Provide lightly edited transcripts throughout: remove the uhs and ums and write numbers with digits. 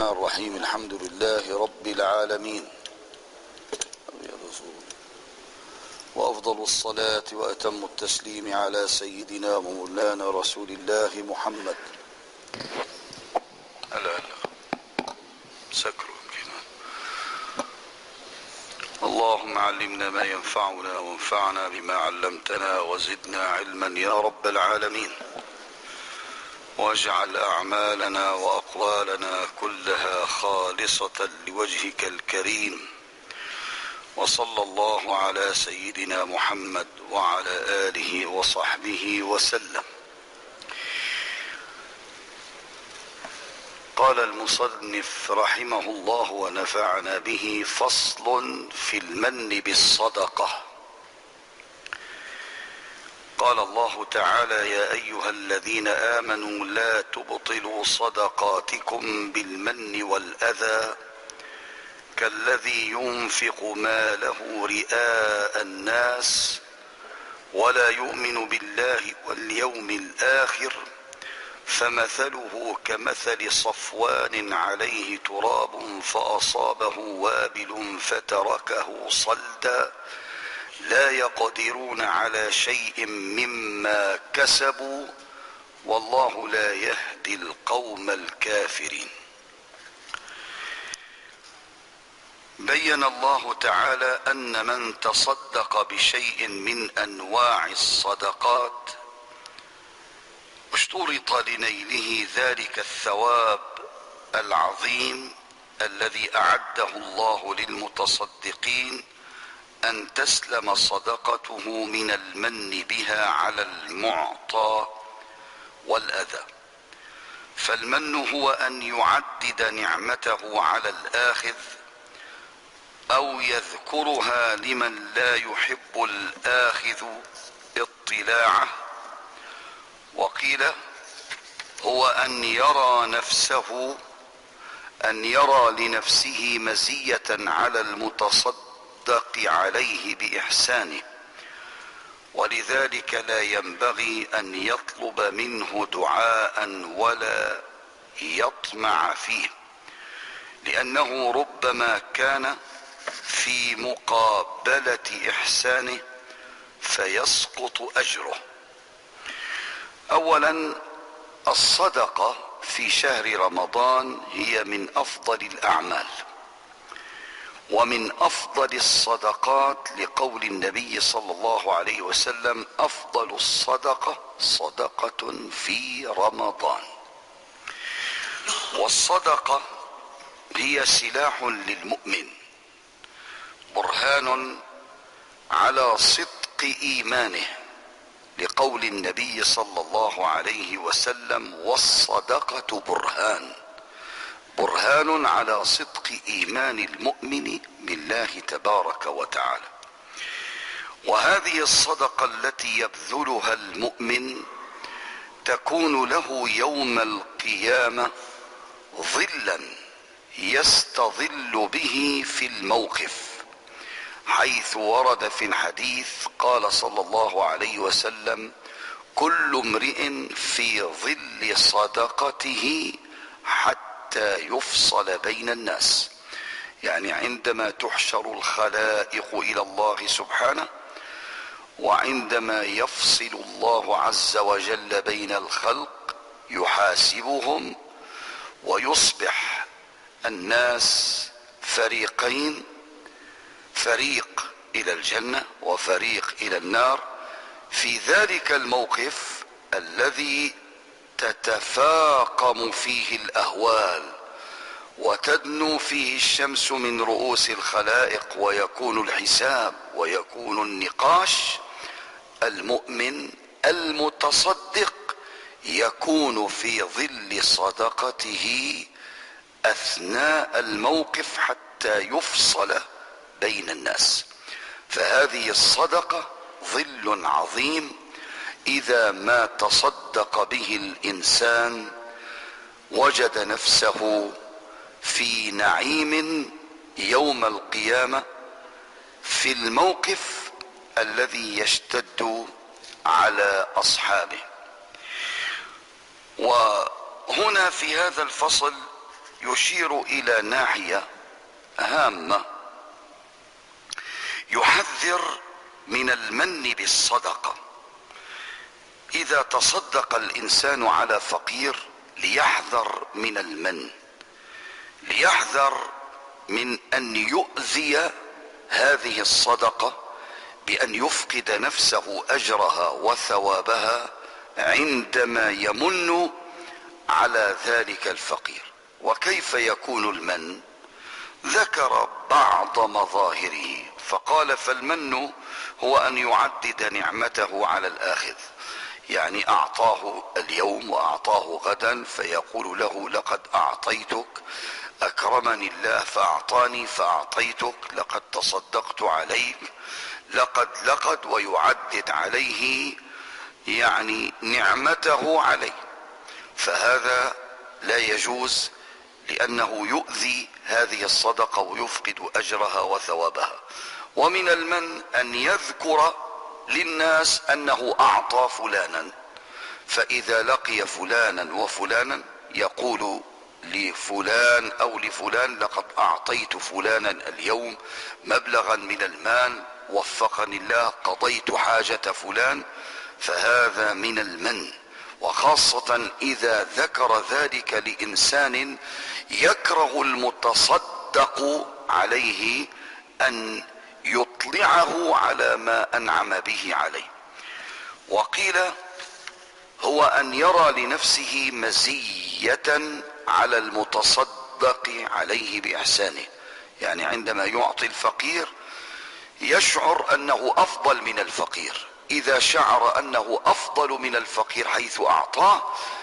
الرحمن الرحيم. الحمد لله رب العالمين، وأفضل الصلاة وأتم التسليم على سيدنا ومولانا رسول الله محمد. اللهم علمنا ما ينفعنا وانفعنا بما علمتنا وزدنا علما يا رب العالمين، واجعل أعمالنا وأقوالنا كلها خالصة لوجهك الكريم. وصلى الله على سيدنا محمد وعلى آله وصحبه وسلم. قال المصنف رحمه الله ونفعنا به: فصل في المن بالصدقة. قال الله تعالى: يا أيها الذين آمنوا لا تبطلوا صدقاتكم بالمن والأذى كالذي ينفق ماله رئاء الناس ولا يؤمن بالله واليوم الآخر فمثله كمثل صفوان عليه تراب فأصابه وابل فتركه صلدا لا يقدرون على شيء مما كسبوا والله لا يهدي القوم الكافرين. بين الله تعالى أن من تصدق بشيء من أنواع الصدقات اشترط لنيله ذلك الثواب العظيم الذي أعده الله للمتصدقين أن تسلم صدقته من المن بها على المعطى والأذى. فالمن هو أن يعدد نعمته على الآخذ أو يذكرها لمن لا يحب الآخذ اطلاعه. وقيل هو أن يرى لنفسه مزية على المتصدق عليه بإحسانه، ولذلك لا ينبغي أن يطلب منه دعاء ولا يطمع فيه، لأنه ربما كان في مقابلة إحسانه فيسقط أجره. أولا، الصدقة في شهر رمضان هي من أفضل الأعمال ومن أفضل الصدقات، لقول النبي صلى الله عليه وسلم: أفضل الصدقة صدقة في رمضان. والصدقة هي سلاح للمؤمن، برهان على صدق إيمانه، لقول النبي صلى الله عليه وسلم: والصدقة برهان على صدق إيمان المؤمن بالله تبارك وتعالى. وهذه الصدقة التي يبذلها المؤمن تكون له يوم القيامة ظلا يستظل به في الموقف، حيث ورد في الحديث قال صلى الله عليه وسلم: كل امرئ في ظل صدقته حتى يفصل بين الناس. يعني عندما تحشر الخلائق إلى الله سبحانه، وعندما يفصل الله عز وجل بين الخلق يحاسبهم، ويصبح الناس فريقين: فريق إلى الجنة وفريق إلى النار. في ذلك الموقف الذي تتفاقم فيه الأهوال وتدنو فيه الشمس من رؤوس الخلائق ويكون الحساب ويكون النقاش، المؤمن المتصدق يكون في ظل صدقته أثناء الموقف حتى يفصل بين الناس. فهذه الصدقة ظل عظيم إذا ما تصدق به الإنسان وجد نفسه في نعيم يوم القيامة في الموقف الذي يشتد على أصحابه. وهنا في هذا الفصل يشير إلى ناحية هامة، يحذر من المن بالصدقة. إذا تصدق الإنسان على فقير ليحذر من المن، ليحذر من أن يؤذي هذه الصدقة بأن يفقد نفسه أجرها وثوابها عندما يمن على ذلك الفقير. وكيف يكون المن؟ ذكر بعض مظاهره فقال: فالمن هو أن يعدد نعمته على الآخذ، يعني أعطاه اليوم وأعطاه غدا فيقول له: لقد أعطيتك، أكرمني الله فأعطاني فأعطيتك، لقد تصدقت عليك، لقد ويعدد عليه يعني نعمته عليه. فهذا لا يجوز، لأنه يؤذي هذه الصدقة ويفقد أجرها وثوابها. ومن المن أن يذكر للناس أنه أعطى فلانا، فإذا لقي فلانا وفلانا يقول لفلان أو لفلان: لقد أعطيت فلانا اليوم مبلغا من المال، وفقني الله، قضيت حاجة فلان. فهذا من المن، وخاصة إذا ذكر ذلك لإنسان يكره المتصدق عليه أن يطلعه على ما أنعم به عليه. وقيل هو أن يرى لنفسه مزية على المتصدق عليه بإحسانه، يعني عندما يعطي الفقير يشعر أنه أفضل من الفقير. إذا شعر أنه أفضل من الفقير حيث أعطاه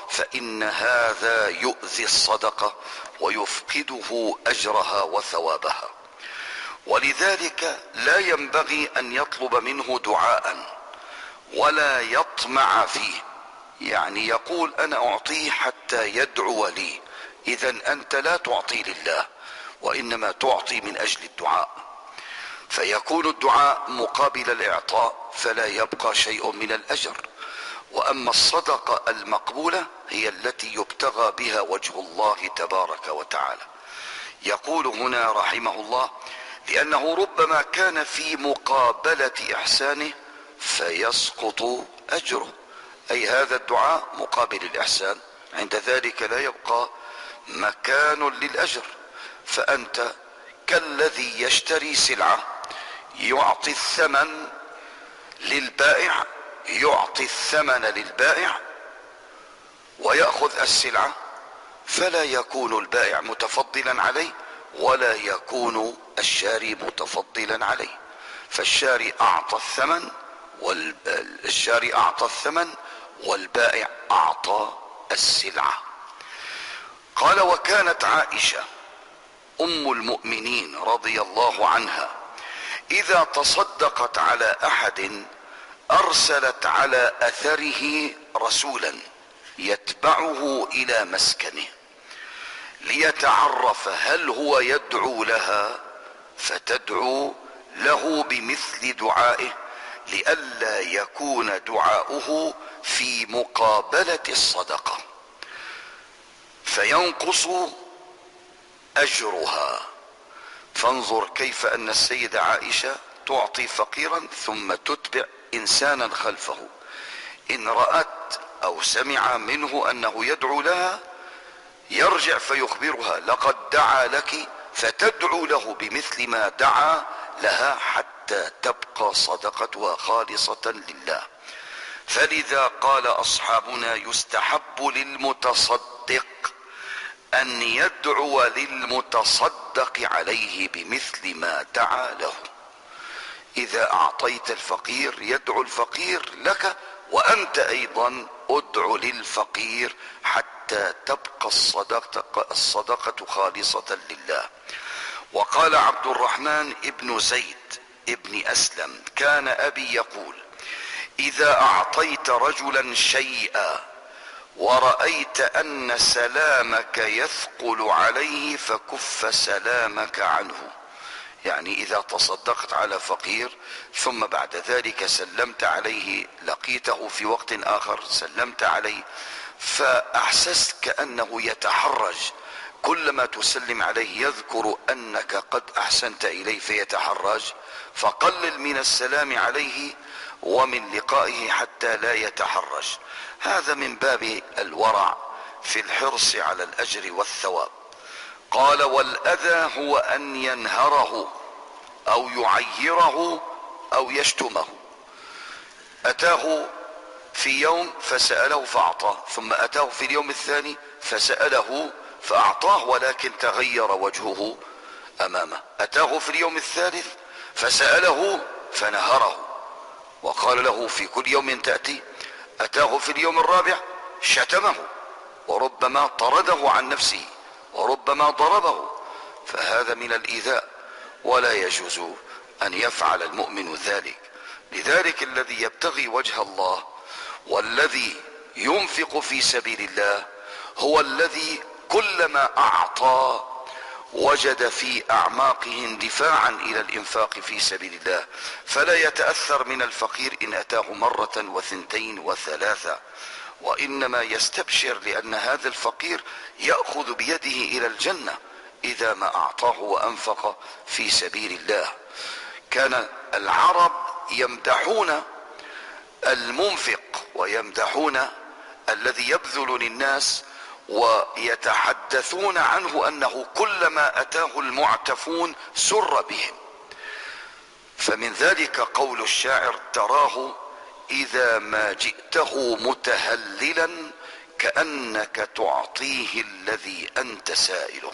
فإن هذا يؤذي الصدقة ويفقده أجرها وثوابها. ولذلك لا ينبغي أن يطلب منه دعاء ولا يطمع فيه، يعني يقول: أنا أعطيه حتى يدعو لي. إذن أنت لا تعطي لله، وإنما تعطي من أجل الدعاء، فيكون الدعاء مقابل الإعطاء فلا يبقى شيء من الأجر. وأما الصدقة المقبولة هي التي يبتغى بها وجه الله تبارك وتعالى. يقول هنا رحمه الله: لأنه ربما كان في مقابلة إحسانه فيسقط أجره، أي هذا الدعاء مقابل الإحسان، عند ذلك لا يبقى مكان للأجر. فأنت كالذي يشتري سلعة يعطي الثمن للبائع، ويأخذ السلعة، فلا يكون البائع متفضلا عليه ولا يكون الشاري متفضلا عليه. فالشاري أعطى الثمن والبائع أعطى السلعة. قال: وكانت عائشة أم المؤمنين رضي الله عنها إذا تصدقت على أحد أرسلت على أثره رسولا يتبعه إلى مسكنه ليتعرف هل هو يدعو لها فتدعو له بمثل دعائه، لئلا يكون دعاؤه في مقابلة الصدقة فينقص أجرها. فانظر كيف أن السيدة عائشة تعطي فقيرا ثم تتبع إنسانا خلفه، إن رأت أو سمع منه أنه يدعو لها يرجع فيخبرها: لقد دعا لك، فتدعو له بمثل ما دعا لها حتى تبقى صدقتها خالصة لله. فلذا قال أصحابنا: يستحب للمتصدق أن يدعو للمتصدق عليه بمثل ما دعا له. إذا أعطيت الفقير يدعو الفقير لك، وأنت أيضا ادع للفقير حتى تبقى الصدقة خالصة لله. وقال عبد الرحمن ابن زيد ابن أسلم: كان أبي يقول: إذا أعطيت رجلا شيئا ورأيت أن سلامك يثقل عليه فكف سلامك عنه. يعني إذا تصدقت على فقير ثم بعد ذلك سلمت عليه، لقيته في وقت آخر سلمت عليه، فأحسست كأنه يتحرج كلما تسلم عليه يذكر أنك قد أحسنت إليه فيتحرج، فقلل من السلام عليه ومن لقائه حتى لا يتحرج. هذا من باب الورع في الحرص على الأجر والثواب. قال: والأذى هو أن ينهره أو يعيره أو يشتمه. أتاه في يوم فسأله فأعطاه، ثم أتاه في اليوم الثاني فسأله فأعطاه، ولكن تغير وجهه أمامه. أتاه في اليوم الثالث فسأله فنهره وقال له: في كل يوم تأتي. أتاه في اليوم الرابع شتمه، وربما طرده عن نفسه، وربما ضربه. فهذا من الإيذاء، ولا يجوز أن يفعل المؤمن ذلك. لذلك الذي يبتغي وجه الله والذي ينفق في سبيل الله هو الذي كلما أعطى وجد في أعماقه اندفاعا إلى الإنفاق في سبيل الله، فلا يتأثر من الفقير إن أتاه مرة وثنتين وثلاثة، وإنما يستبشر لأن هذا الفقير يأخذ بيده إلى الجنة إذا ما أعطاه وأنفق في سبيل الله. كان العرب يمدحون المنفق ويمدحون الذي يبذل للناس، ويتحدثون عنه أنه كلما أتاه المعتفون سر بهم. فمن ذلك قول الشاعر: تراه إذا ما جئته متهللا كأنك تعطيه الذي أنت سائله.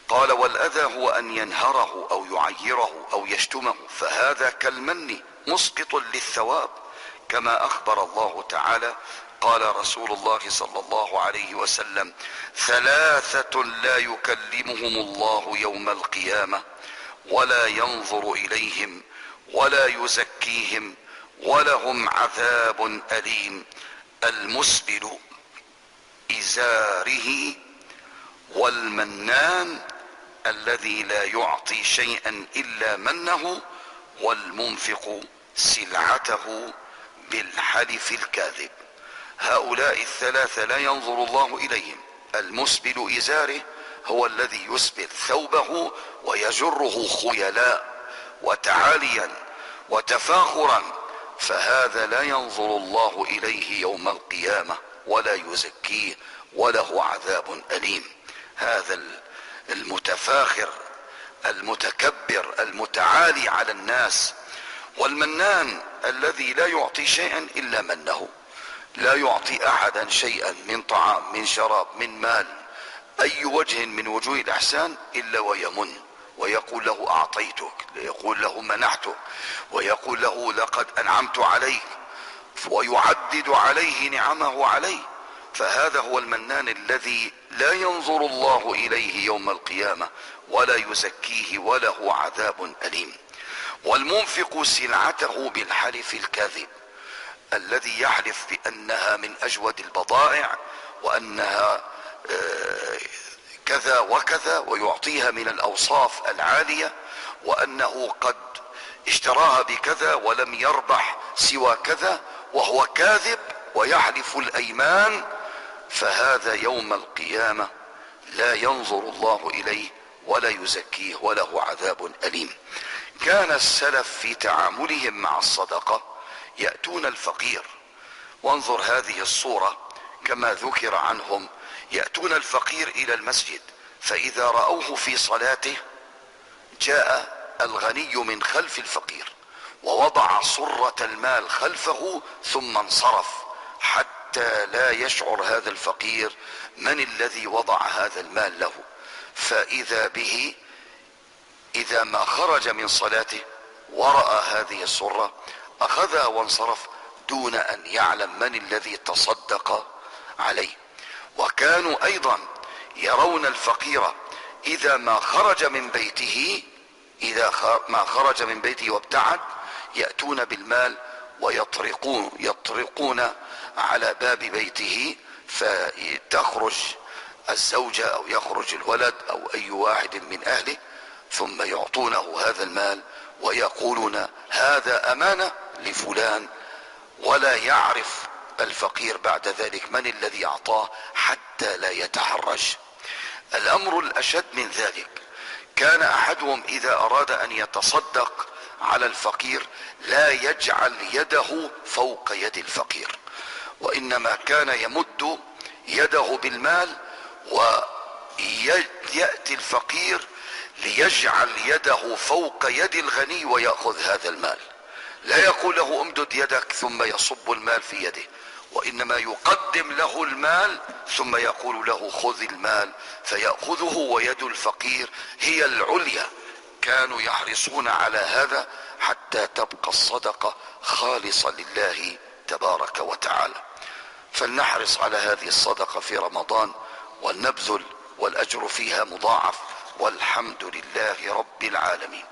قال: والأذى هو أن ينهره أو يعيره أو يشتمه، فهذا كالمن مسقط للثواب، كما أخبر الله تعالى. قال رسول الله صلى الله عليه وسلم: ثلاثة لا يكلمهم الله يوم القيامة ولا ينظر إليهم ولا يزكيهم ولهم عذاب أليم: المسبل إزاره، والمنان الذي لا يعطي شيئا إلا منه، والمنفق سلعته بالحلف الكاذب. هؤلاء الثلاثة لا ينظر الله إليهم. المسبل إزاره هو الذي يسبل ثوبه ويجره خيلاء وتعاليا وتفاخرا، فهذا لا ينظر الله إليه يوم القيامة ولا يزكيه وله عذاب أليم. هذا المتفاخر المتكبر المتعالي على الناس. والمنان الذي لا يعطي شيئا إلا منه، لا يعطي أحدا شيئا من طعام من شراب من مال، أي وجه من وجوه الإحسان إلا ويمن ويقول له أعطيتك، يقول له منحتك، ويقول له لقد أنعمت عليك، ويعدد عليه نعمه عليه. فهذا هو المنان الذي لا ينظر الله إليه يوم القيامة ولا يزكيه وله عذاب أليم. والمنفق سلعته بالحلف الكاذب، الذي يحلف بأنها من أجود البضائع وأنها كذا وكذا، ويعطيها من الأوصاف العالية، وأنه قد اشتراها بكذا ولم يربح سوى كذا، وهو كاذب ويحلف الأيمان. فهذا يوم القيامة لا ينظر الله إليه ولا يزكيه وله عذاب أليم. كان السلف في تعاملهم مع الصدقة يأتون الفقير، وانظر هذه الصورة كما ذكر عنهم: يأتون الفقير إلى المسجد، فإذا رأوه في صلاته جاء الغني من خلف الفقير ووضع صرة المال خلفه ثم انصرف، حتى لا يشعر هذا الفقير من الذي وضع هذا المال له. فإذا به إذا ما خرج من صلاته ورأى هذه الصرة أخذها وانصرف دون أن يعلم من الذي تصدق عليه. وكانوا أيضا يرون الفقير إذا ما خرج من بيته، ما خرج من بيته وابتعد، يأتون بالمال ويطرقون على باب بيته، فتخرج الزوجة أو يخرج الولد أو أي واحد من أهله، ثم يعطونه هذا المال ويقولون هذا أمانة لفلان، ولا يعرف الفقير بعد ذلك من الذي أعطاه حتى لا يتحرج. الامر الاشد من ذلك، كان احدهم اذا اراد ان يتصدق على الفقير لا يجعل يده فوق يد الفقير، وانما كان يمد يده بالمال ويأتي الفقير ليجعل يده فوق يد الغني ويأخذ هذا المال. لا يقول له امدد يدك ثم يصب المال في يده، وانما يقدم له المال ثم يقول له خذ المال فيأخذه ويد الفقير هي العليا. كانوا يحرصون على هذا حتى تبقى الصدقة خالصة لله تبارك وتعالى. فلنحرص على هذه الصدقة في رمضان ولنبذل، والأجر فيها مضاعف، والحمد لله رب العالمين.